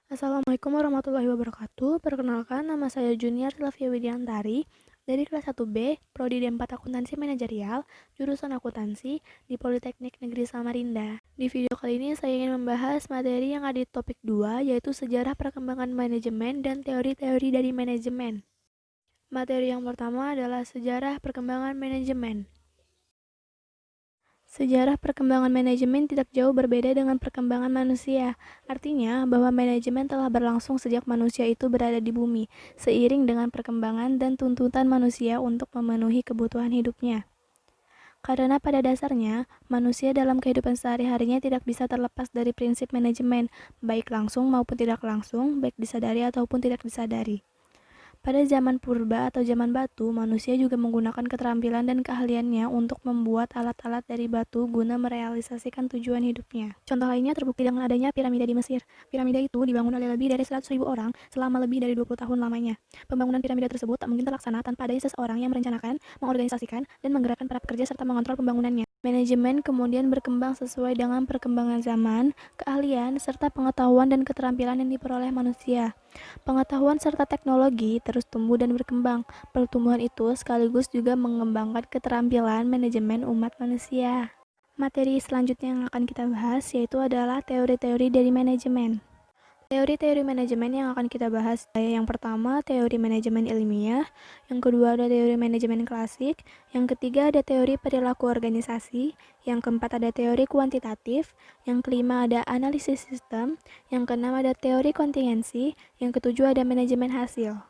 Assalamualaikum warahmatullahi wabarakatuh. Perkenalkan, nama saya Junior Sylvia Widiantari dari kelas 1B, Prodi D4 Akuntansi Manajerial, jurusan akuntansi di Politeknik Negeri Samarinda. Di video kali ini saya ingin membahas materi yang ada di topik 2, yaitu sejarah perkembangan manajemen dan teori-teori dari manajemen. Materi yang pertama adalah sejarah perkembangan manajemen. Sejarah perkembangan manajemen tidak jauh berbeda dengan perkembangan manusia. Artinya, bahwa manajemen telah berlangsung sejak manusia itu berada di bumi, seiring dengan perkembangan dan tuntutan manusia untuk memenuhi kebutuhan hidupnya. Karena pada dasarnya, manusia dalam kehidupan sehari-harinya tidak bisa terlepas dari prinsip manajemen, baik langsung maupun tidak langsung, baik disadari ataupun tidak disadari. Pada zaman purba atau zaman batu, manusia juga menggunakan keterampilan dan keahliannya untuk membuat alat-alat dari batu guna merealisasikan tujuan hidupnya. Contoh lainnya terbukti dengan adanya piramida di Mesir. Piramida itu dibangun oleh lebih dari 100.000 orang selama lebih dari 20 tahun lamanya. Pembangunan piramida tersebut tak mungkin terlaksana tanpa adanya seseorang yang merencanakan, mengorganisasikan, dan menggerakkan para pekerja serta mengontrol pembangunannya. Manajemen kemudian berkembang sesuai dengan perkembangan zaman, keahlian, serta pengetahuan dan keterampilan yang diperoleh manusia. Pengetahuan serta teknologi terus tumbuh dan berkembang. Pertumbuhan itu sekaligus juga mengembangkan keterampilan manajemen umat manusia. Materi selanjutnya yang akan kita bahas yaitu adalah teori-teori dari manajemen. Teori-teori manajemen yang akan kita bahas, yang pertama teori manajemen ilmiah, yang kedua ada teori manajemen klasik, yang ketiga ada teori perilaku organisasi, yang keempat ada teori kuantitatif, yang kelima ada analisis sistem, yang keenam ada teori kontingensi, yang ketujuh ada manajemen hasil.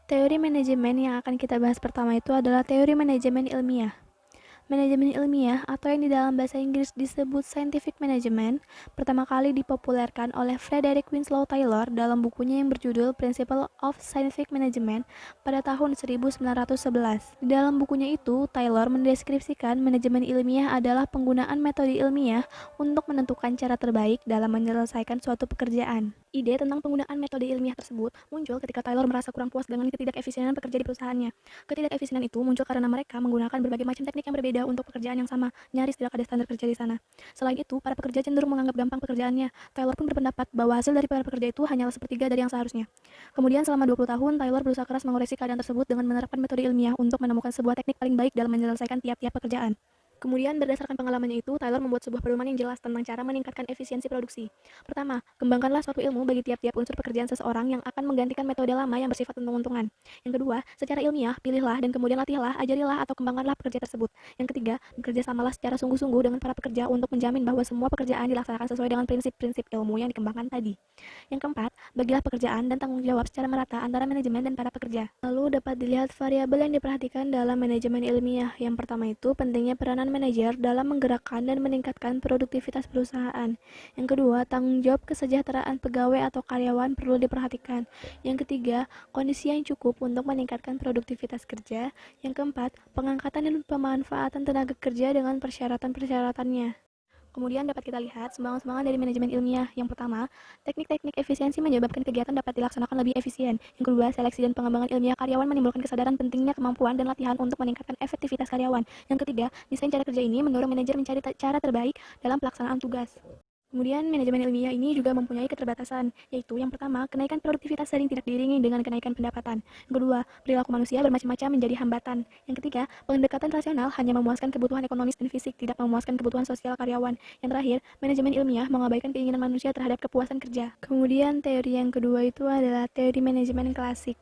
Teori manajemen yang akan kita bahas pertama itu adalah teori manajemen ilmiah. Manajemen ilmiah atau yang di dalam bahasa Inggris disebut scientific management pertama kali dipopulerkan oleh Frederick Winslow Taylor dalam bukunya yang berjudul Principles of Scientific Management pada tahun 1911. Di dalam bukunya itu, Taylor mendeskripsikan manajemen ilmiah adalah penggunaan metode ilmiah untuk menentukan cara terbaik dalam menyelesaikan suatu pekerjaan. Ide tentang penggunaan metode ilmiah tersebut muncul ketika Taylor merasa kurang puas dengan ketidakefisienan pekerja di perusahaannya. Ketidakefisienan itu muncul karena mereka menggunakan berbagai macam teknik yang berbeda untuk pekerjaan yang sama, nyaris tidak ada standar kerja di sana. Selain itu, para pekerja cenderung menganggap gampang pekerjaannya. Taylor pun berpendapat bahwa hasil dari para pekerja itu hanyalah sepertiga dari yang seharusnya. Kemudian selama 20 tahun, Taylor berusaha keras mengoreksi keadaan tersebut dengan menerapkan metode ilmiah untuk menemukan sebuah teknik paling baik dalam menyelesaikan tiap-tiap pekerjaan. Kemudian berdasarkan pengalamannya itu, Taylor membuat sebuah pedoman yang jelas tentang cara meningkatkan efisiensi produksi. Pertama, kembangkanlah suatu ilmu bagi tiap-tiap unsur pekerjaan seseorang yang akan menggantikan metode lama yang bersifat untung-untungan. Yang kedua, secara ilmiah, pilihlah dan kemudian latihlah, ajarilah atau kembangkanlah pekerja tersebut. Yang ketiga, bekerjasamalah secara sungguh-sungguh dengan para pekerja untuk menjamin bahwa semua pekerjaan dilaksanakan sesuai dengan prinsip-prinsip ilmu yang dikembangkan tadi. Yang keempat, bagilah pekerjaan dan tanggung jawab secara merata antara manajemen dan para pekerja. Lalu dapat dilihat variabel yang diperhatikan dalam manajemen ilmiah. Yang pertama itu pentingnya peranan manajer dalam menggerakkan dan meningkatkan produktivitas perusahaan. Yang kedua, tanggung jawab kesejahteraan pegawai atau karyawan perlu diperhatikan. Yang ketiga, kondisi yang cukup untuk meningkatkan produktivitas kerja. Yang keempat, pengangkatan dan pemanfaatan tenaga kerja dengan persyaratan-persyaratannya. Kemudian dapat kita lihat sumbangan-sumbangan dari manajemen ilmiah. Yang pertama, teknik-teknik efisiensi menyebabkan kegiatan dapat dilaksanakan lebih efisien. Yang kedua, seleksi dan pengembangan ilmiah karyawan menimbulkan kesadaran pentingnya kemampuan dan latihan untuk meningkatkan efektivitas karyawan. Yang ketiga, desain cara kerja ini mendorong manajer mencari cara terbaik dalam pelaksanaan tugas. Kemudian manajemen ilmiah ini juga mempunyai keterbatasan, yaitu yang pertama, kenaikan produktivitas sering tidak diiringi dengan kenaikan pendapatan. Yang kedua, perilaku manusia bermacam-macam menjadi hambatan. Yang ketiga, pendekatan rasional hanya memuaskan kebutuhan ekonomis dan fisik, tidak memuaskan kebutuhan sosial karyawan. Yang terakhir, manajemen ilmiah mengabaikan keinginan manusia terhadap kepuasan kerja. Kemudian teori yang kedua itu adalah teori manajemen klasik.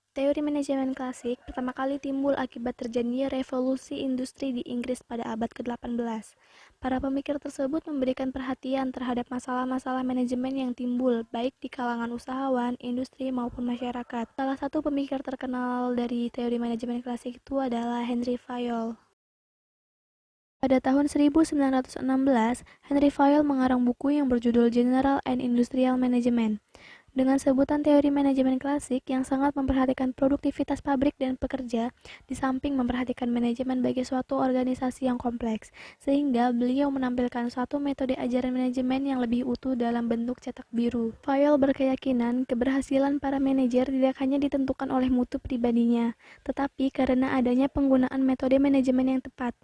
Teori manajemen klasik pertama kali timbul akibat terjadinya revolusi industri di Inggris pada abad ke-18. Para pemikir tersebut memberikan perhatian terhadap masalah-masalah manajemen yang timbul, baik di kalangan usahawan, industri, maupun masyarakat. Salah satu pemikir terkenal dari teori manajemen klasik itu adalah Henry Fayol. Pada tahun 1916, Henry Fayol mengarang buku yang berjudul General and Industrial Management. Dengan sebutan teori manajemen klasik yang sangat memperhatikan produktivitas pabrik dan pekerja, di samping memperhatikan manajemen bagi suatu organisasi yang kompleks, sehingga beliau menampilkan suatu metode ajaran manajemen yang lebih utuh dalam bentuk cetak biru. Fayol berkeyakinan keberhasilan para manajer tidak hanya ditentukan oleh mutu pribadinya, tetapi karena adanya penggunaan metode manajemen yang tepat.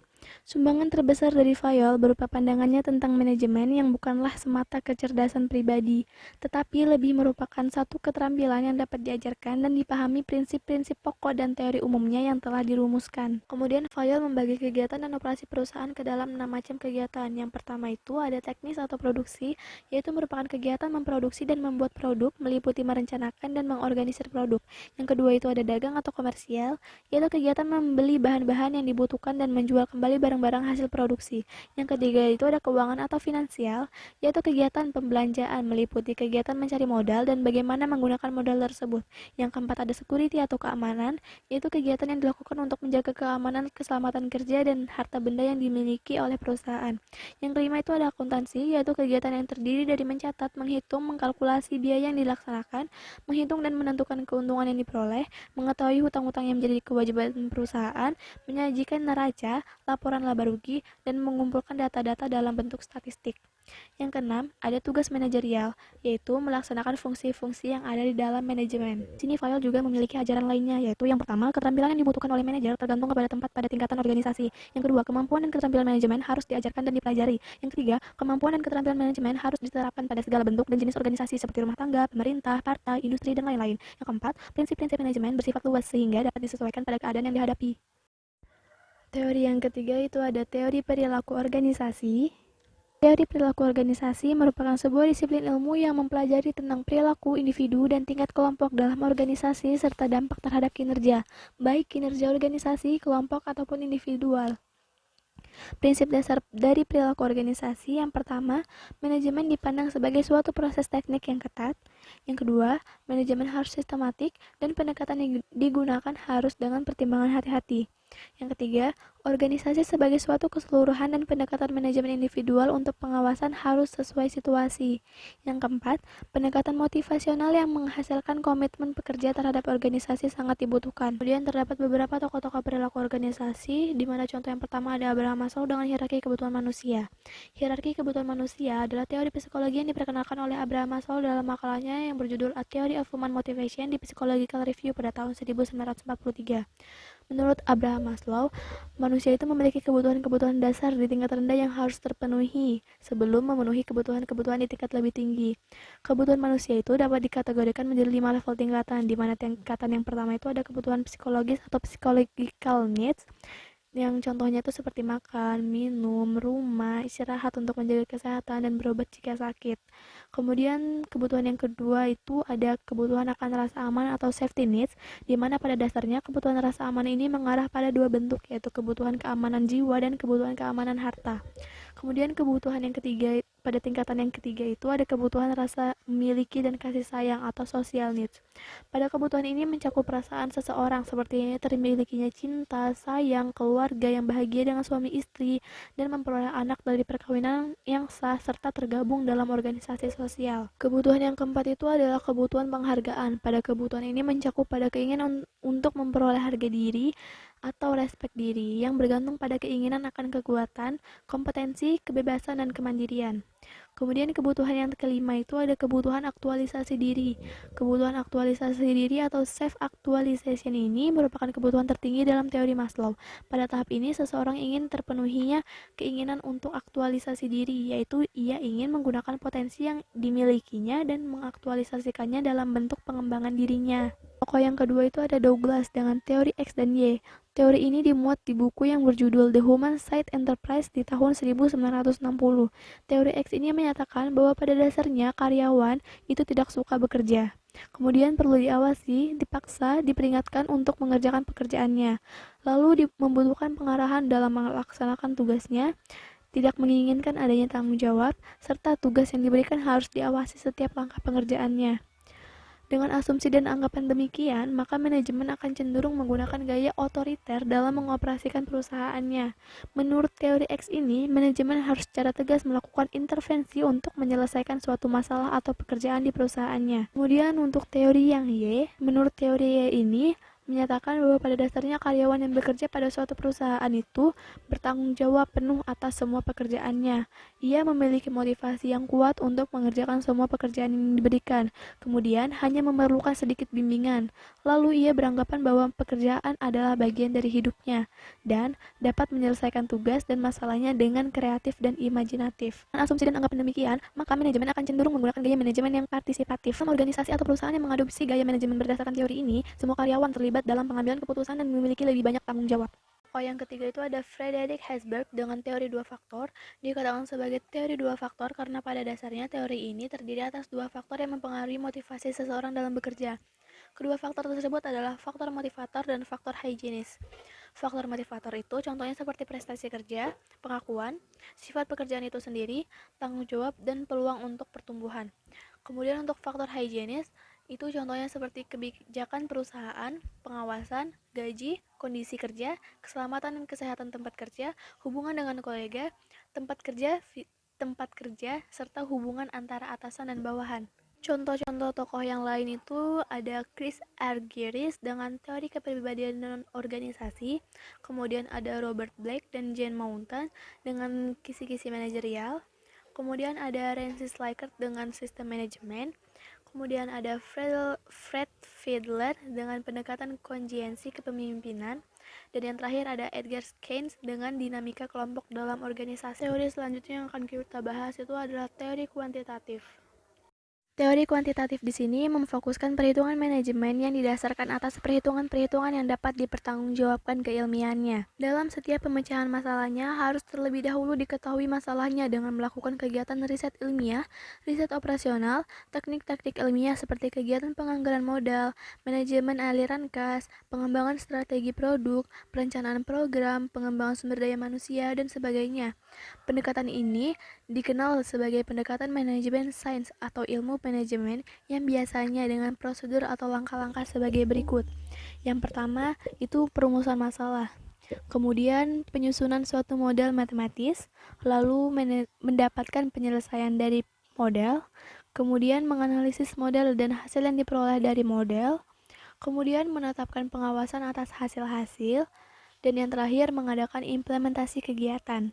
Sumbangan terbesar dari Fayol berupa pandangannya tentang manajemen yang bukanlah semata kecerdasan pribadi, tetapi lebih merupakan satu keterampilan yang dapat diajarkan dan dipahami prinsip-prinsip pokok dan teori umumnya yang telah dirumuskan. Kemudian Fayol membagi kegiatan dan operasi perusahaan ke dalam 6 macam kegiatan. Yang pertama itu ada teknis atau produksi, yaitu merupakan kegiatan memproduksi dan membuat produk, meliputi merencanakan dan mengorganisir produk. Yang kedua itu ada dagang atau komersial, yaitu kegiatan membeli bahan-bahan yang dibutuhkan dan menjual kembali barang-barang hasil produksi. Yang ketiga itu ada keuangan atau finansial, yaitu kegiatan pembelanjaan, meliputi kegiatan mencari modal dan bagaimana menggunakan modal tersebut. Yang keempat ada security atau keamanan, yaitu kegiatan yang dilakukan untuk menjaga keamanan, keselamatan kerja, dan harta benda yang dimiliki oleh perusahaan. Yang kelima itu ada akuntansi, yaitu kegiatan yang terdiri dari mencatat, menghitung, mengkalkulasi biaya yang dilaksanakan, menghitung dan menentukan keuntungan yang diperoleh, mengetahui hutang-hutang yang menjadi kewajiban perusahaan, menyajikan neraca, laporan laba rugi, dan mengumpulkan data-data dalam bentuk statistik. Yang keenam, ada tugas manajerial, yaitu melaksanakan fungsi-fungsi yang ada di dalam manajemen. Sini Fayol juga memiliki ajaran lainnya, yaitu yang pertama, keterampilan yang dibutuhkan oleh manajer tergantung kepada tempat pada tingkatan organisasi. Yang kedua, kemampuan dan keterampilan manajemen harus diajarkan dan dipelajari. Yang ketiga, kemampuan dan keterampilan manajemen harus diterapkan pada segala bentuk dan jenis organisasi seperti rumah tangga, pemerintah, partai, industri, dan lain-lain. Yang keempat, prinsip-prinsip manajemen bersifat luas sehingga dapat disesuaikan pada keadaan yang dihadapi. Teori yang ketiga itu ada teori perilaku organisasi. Teori perilaku organisasi merupakan sebuah disiplin ilmu yang mempelajari tentang perilaku individu dan tingkat kelompok dalam organisasi serta dampak terhadap kinerja, baik kinerja organisasi, kelompok, ataupun individual. Prinsip dasar dari perilaku organisasi yang pertama, manajemen dipandang sebagai suatu proses teknik yang ketat. Yang kedua, manajemen harus sistematik dan pendekatan yang digunakan harus dengan pertimbangan hati-hati. Yang ketiga, organisasi sebagai suatu keseluruhan dan pendekatan manajemen individual untuk pengawasan harus sesuai situasi. Yang keempat, pendekatan motivasional yang menghasilkan komitmen pekerja terhadap organisasi sangat dibutuhkan. Kemudian terdapat beberapa tokoh-tokoh perilaku organisasi, di mana contoh yang pertama ada Abraham Maslow dengan hierarki kebutuhan manusia. Hierarki kebutuhan manusia adalah teori psikologi yang diperkenalkan oleh Abraham Maslow dalam makalahnya yang berjudul A Theory of Human Motivation di Psychological Review pada tahun 1943. Menurut Abraham Maslow, manusia itu memiliki kebutuhan-kebutuhan dasar di tingkat rendah yang harus terpenuhi sebelum memenuhi kebutuhan-kebutuhan di tingkat lebih tinggi. Kebutuhan manusia itu dapat dikategorikan menjadi 5 level tingkatan, di mana tingkatan yang pertama itu ada kebutuhan psikologis atau psychological needs, yang contohnya itu seperti makan, minum, rumah, istirahat untuk menjaga kesehatan, dan berobat jika sakit. Kemudian kebutuhan yang kedua itu ada kebutuhan akan rasa aman atau safety needs, di mana pada dasarnya kebutuhan rasa aman ini mengarah pada dua bentuk, yaitu kebutuhan keamanan jiwa dan kebutuhan keamanan harta. Kemudian kebutuhan yang ketiga, pada tingkatan yang ketiga itu ada kebutuhan rasa memiliki dan kasih sayang atau social needs. Pada kebutuhan ini mencakup perasaan seseorang seperti termilikinya cinta, sayang, keluarga yang bahagia dengan suami istri, dan memperoleh anak dari perkawinan yang sah serta tergabung dalam organisasi sosial. Kebutuhan yang keempat itu adalah kebutuhan penghargaan. Pada kebutuhan ini mencakup pada keinginan untuk memperoleh harga diri atau respek diri yang bergantung pada keinginan akan kekuatan, kompetensi, kebebasan, dan kemandirian. Kemudian kebutuhan yang kelima itu ada kebutuhan aktualisasi diri. Kebutuhan aktualisasi diri atau self-actualization ini merupakan kebutuhan tertinggi dalam teori Maslow. Pada tahap ini, seseorang ingin terpenuhinya keinginan untuk aktualisasi diri, yaitu ia ingin menggunakan potensi yang dimilikinya dan mengaktualisasikannya dalam bentuk pengembangan dirinya. Tokoh yang kedua itu ada Douglas dengan teori X dan Y. Teori ini dimuat di buku yang berjudul The Human Side Enterprise di tahun 1960. Teori X ini menyatakan bahwa pada dasarnya karyawan itu tidak suka bekerja. Kemudian perlu diawasi, dipaksa, diperingatkan untuk mengerjakan pekerjaannya. Lalu membutuhkan pengarahan dalam melaksanakan tugasnya, tidak menginginkan adanya tanggung jawab, serta tugas yang diberikan harus diawasi setiap langkah pengerjaannya. Dengan asumsi dan anggapan demikian, maka manajemen akan cenderung menggunakan gaya otoriter dalam mengoperasikan perusahaannya. Menurut teori X ini, manajemen harus secara tegas melakukan intervensi untuk menyelesaikan suatu masalah atau pekerjaan di perusahaannya. Kemudian untuk teori yang Y, menurut teori Y ini, menyatakan bahwa pada dasarnya karyawan yang bekerja pada suatu perusahaan itu bertanggung jawab penuh atas semua pekerjaannya. Ia memiliki motivasi yang kuat untuk mengerjakan semua pekerjaan yang diberikan, kemudian hanya memerlukan sedikit bimbingan. Lalu ia beranggapan bahwa pekerjaan adalah bagian dari hidupnya dan dapat menyelesaikan tugas dan masalahnya dengan kreatif dan imajinatif. Dengan asumsi dan anggapan demikian, maka manajemen akan cenderung menggunakan gaya manajemen yang partisipatif. Dalam organisasi atau perusahaan yang mengadopsi gaya manajemen berdasarkan teori ini, semua karyawan terlibat dalam pengambilan keputusan dan memiliki lebih banyak tanggung jawab. Yang ketiga itu ada Frederick Herzberg dengan teori dua faktor. Dikatakan sebagai teori dua faktor karena pada dasarnya teori ini terdiri atas dua faktor yang mempengaruhi motivasi seseorang dalam bekerja. Kedua faktor tersebut adalah faktor motivator dan faktor higienis. Faktor motivator itu contohnya seperti prestasi kerja, pengakuan, sifat pekerjaan itu sendiri, tanggung jawab, dan peluang untuk pertumbuhan. Kemudian untuk faktor higienis, itu contohnya seperti kebijakan perusahaan, pengawasan, gaji, kondisi kerja, keselamatan dan kesehatan tempat kerja, hubungan dengan kolega, tempat kerja, serta hubungan antara atasan dan bawahan. Contoh-contoh tokoh yang lain itu ada Chris Argyris dengan teori kepribadian organisasi, kemudian ada Robert Blake dan Jane Mountain dengan kisi-kisi manajerial, kemudian ada Rancis Likert dengan sistem manajemen, kemudian ada Fred Fiedler dengan pendekatan kongiensi kepemimpinan, dan yang terakhir ada Edgar Keynes dengan dinamika kelompok dalam organisasi. Teori selanjutnya yang akan kita bahas itu adalah teori kuantitatif. Teori kuantitatif di sini memfokuskan perhitungan manajemen yang didasarkan atas perhitungan-perhitungan yang dapat dipertanggungjawabkan keilmiahannya. Dalam setiap pemecahan masalahnya, harus terlebih dahulu diketahui masalahnya dengan melakukan kegiatan riset ilmiah, riset operasional, teknik-teknik ilmiah seperti kegiatan penganggaran modal, manajemen aliran kas, pengembangan strategi produk, perencanaan program, pengembangan sumber daya manusia, dan sebagainya. Pendekatan ini dikenal sebagai pendekatan manajemen sains atau ilmu manajemen yang biasanya dengan prosedur atau langkah-langkah sebagai berikut. Yang pertama itu perumusan masalah. Kemudian penyusunan suatu model matematis, lalu mendapatkan penyelesaian dari model, kemudian menganalisis model dan hasil yang diperoleh dari model, kemudian menetapkan pengawasan atas hasil-hasil, dan yang terakhir mengadakan implementasi kegiatan.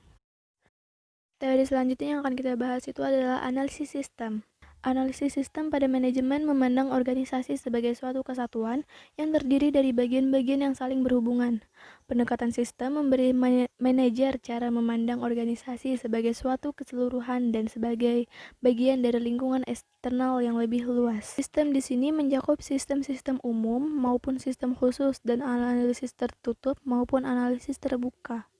Teori selanjutnya yang akan kita bahas itu adalah analisis sistem. Analisis sistem pada manajemen memandang organisasi sebagai suatu kesatuan yang terdiri dari bagian-bagian yang saling berhubungan. Pendekatan sistem memberi manajer cara memandang organisasi sebagai suatu keseluruhan dan sebagai bagian dari lingkungan eksternal yang lebih luas. Sistem di sini mencakup sistem-sistem umum maupun sistem khusus dan analisis tertutup maupun analisis terbuka.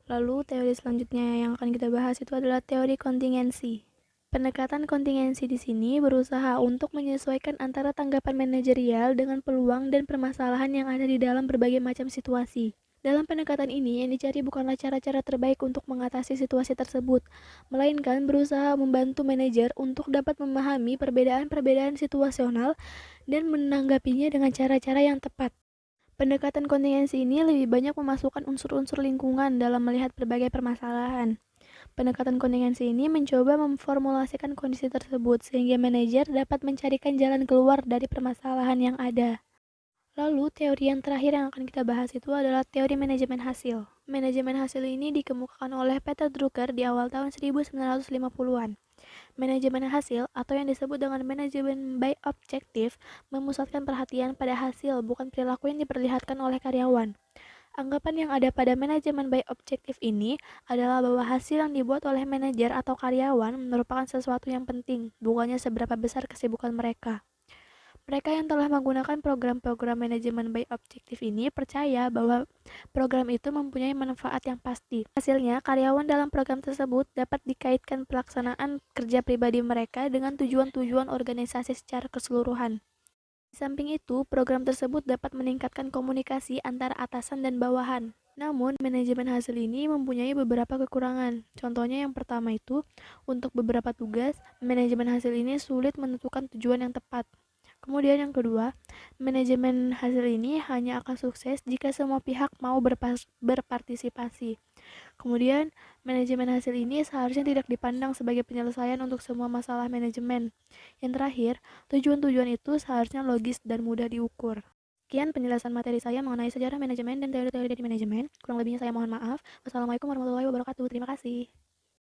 Lalu teori selanjutnya yang akan kita bahas itu adalah teori kontingensi. Pendekatan kontingensi di sini berusaha untuk menyesuaikan antara tanggapan manajerial dengan peluang dan permasalahan yang ada di dalam berbagai macam situasi. Dalam pendekatan ini, yang dicari bukanlah cara-cara terbaik untuk mengatasi situasi tersebut, melainkan berusaha membantu manajer untuk dapat memahami perbedaan-perbedaan situasional dan menanggapinya dengan cara-cara yang tepat. Pendekatan kontingensi ini lebih banyak memasukkan unsur-unsur lingkungan dalam melihat berbagai permasalahan. Pendekatan kontingensi ini mencoba memformulasikan kondisi tersebut sehingga manajer dapat mencarikan jalan keluar dari permasalahan yang ada. Lalu, teori yang terakhir yang akan kita bahas itu adalah teori manajemen hasil. Manajemen hasil ini dikemukakan oleh Peter Drucker di awal tahun 1950-an. Manajemen hasil atau yang disebut dengan manajemen by objective memusatkan perhatian pada hasil bukan perilaku yang diperlihatkan oleh karyawan. Anggapan yang ada pada manajemen by objective ini adalah bahwa hasil yang dibuat oleh manajer atau karyawan merupakan sesuatu yang penting, bukannya seberapa besar kesibukan mereka. Mereka yang telah menggunakan program-program manajemen by objektif ini percaya bahwa program itu mempunyai manfaat yang pasti. Hasilnya, karyawan dalam program tersebut dapat dikaitkan pelaksanaan kerja pribadi mereka dengan tujuan-tujuan organisasi secara keseluruhan. Di samping itu, program tersebut dapat meningkatkan komunikasi antara atasan dan bawahan. Namun, manajemen hasil ini mempunyai beberapa kekurangan. Contohnya yang pertama itu, untuk beberapa tugas, manajemen hasil ini sulit menentukan tujuan yang tepat. Kemudian yang kedua, manajemen hasil ini hanya akan sukses jika semua pihak mau berpartisipasi. Kemudian, manajemen hasil ini seharusnya tidak dipandang sebagai penyelesaian untuk semua masalah manajemen. Yang terakhir, tujuan-tujuan itu seharusnya logis dan mudah diukur. Sekian penjelasan materi saya mengenai sejarah manajemen dan teori-teori dari manajemen. Kurang lebihnya saya mohon maaf. Wassalamualaikum warahmatullahi wabarakatuh. Terima kasih.